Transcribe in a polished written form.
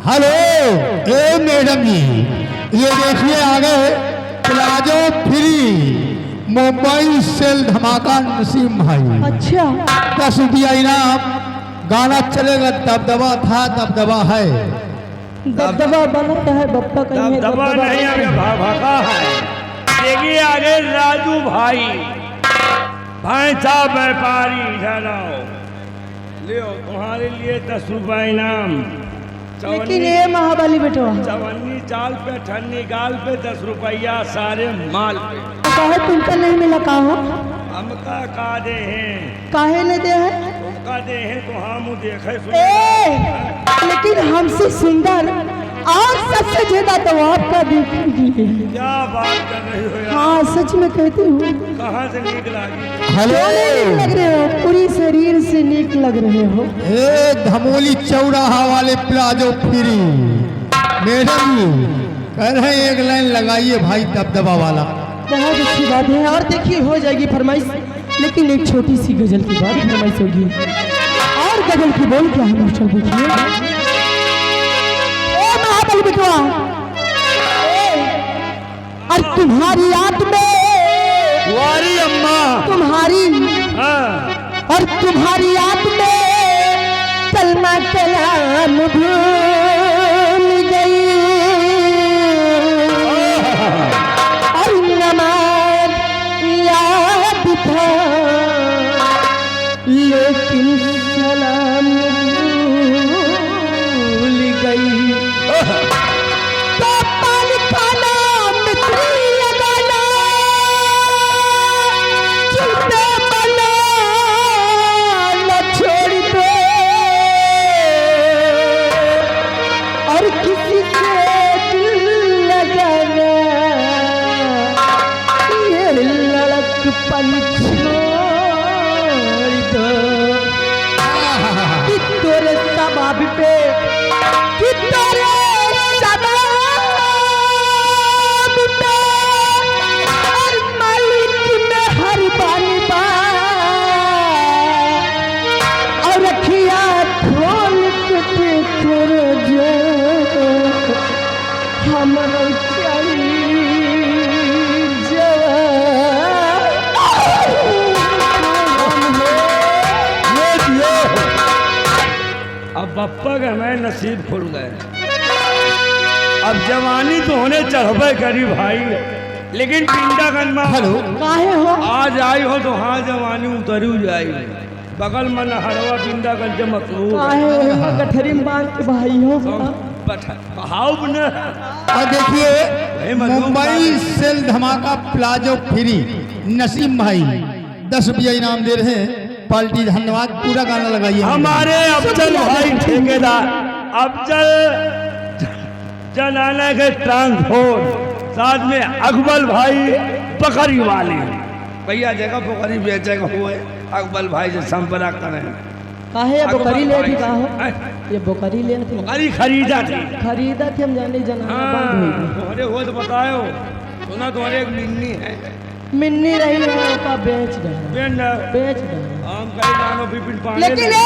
Hello ए madam जी, ये देखिए आगे प्लाजो फ्री मोबाइल सेल धमाका नसीम भाई। अच्छा 10 रुपया इनाम, गाना चलेगा, दबदबा था दबदबा है। दबदबा बनता है बप्पा कहीं दबदबा नहीं, आगे भाभा है। देखिए आगे राजू भाई भैंसा व्यापारी, इधर आओ, लियो तुम्हारे लिए 10 रुपये इनाम। लेकिन ये महाबली बेटवा चवन्नी चाल पे, ठन्नी गाल पे, 10 रुपया सारे माल पे। काहे तुमका नहीं मिला का हो? हमका का दे हैं, काहे नहीं दे है? तुमका दे हैं तो हम देखे ए, लेकिन हमसे सुंदर और सबसे ज्यादा तो आपका देखी। क्या बात कर रही हो यार? हाँ सच में कहती हूँ। कहाँ से नीक लगी? हेलो नीक लग रहे हो, पूरी शरीर से नीक लग रहे हो। ए धमोली चौराहा वाले प्लाजो फ्री मैडम जी कह रहे हैं एक लाइन लगाइए भाई दबदबा वाला। बहुत अच्छी बात है। और देखिए हो जाएगी फरमाइश, लेकिन एक छोटी सी गजल की बात फरमाइश होगी। और गजल की बोल क्या है मास्टर? देखिए महाबली बिटवा, और तुम्हारी याद में वारी अम्मा, तुम्हारी हाँ। और तुम्हारी याद में कलमा कलाम भूल गई, और नमाज याद था लेकिन सलाम भूल गई। तो पान खाना मित्री लगाना चलते बना न छोड़ दो, और किसी से दिल लगाना ये लड़कपन छोड़ दो। कि तोरे सबाब पे, कि तोरे सबाब पे, और मालिक में हर बानी बा, और रखिया खोल के देखो जो हमरो चाहिए अब बप्पा का मैं नसीब खुल गए। अब जवानी तो होने चढ़बे करी भाई, लेकिन पिंडा गनमा हेलो काहे हो? आज आई हो तो हाँ जवानी उतरू जाएगी। बगल मन हरवा पिंडा गंज मकरू काहे गठरी में बांध के भाई हो? बहाव न। और देखिए मोबाइल सेल धमाका प्लाजो फ्री नसीम भाई 10 रुपया इनाम दे रहे हैं। पार्टी धन्यवाद, पूरा गाना लगाइए। हमारे अफजल भाई ठेकेदार अफजल जनाना के ट्रांसपोर्ट, साथ में अकबल भाई बकरी वाले भैया जगह बकरी बेचेगा हुए अकबल भाई से संपर्क करें। काहे ये बकरी ले थी? का हो? हैं? ये बकरी ले थी, बकरी खरीदा थी। खरीदा थी, हम जाने जना बंद हुई थी। तुम्हारे हो तो बताओ, सुना तुम्हारे एक मिन्नी है, मिन्नी रही है का बेच डाला, बेच बेच डाला। हम कहीं नानो बिपिन पांडे लेकिन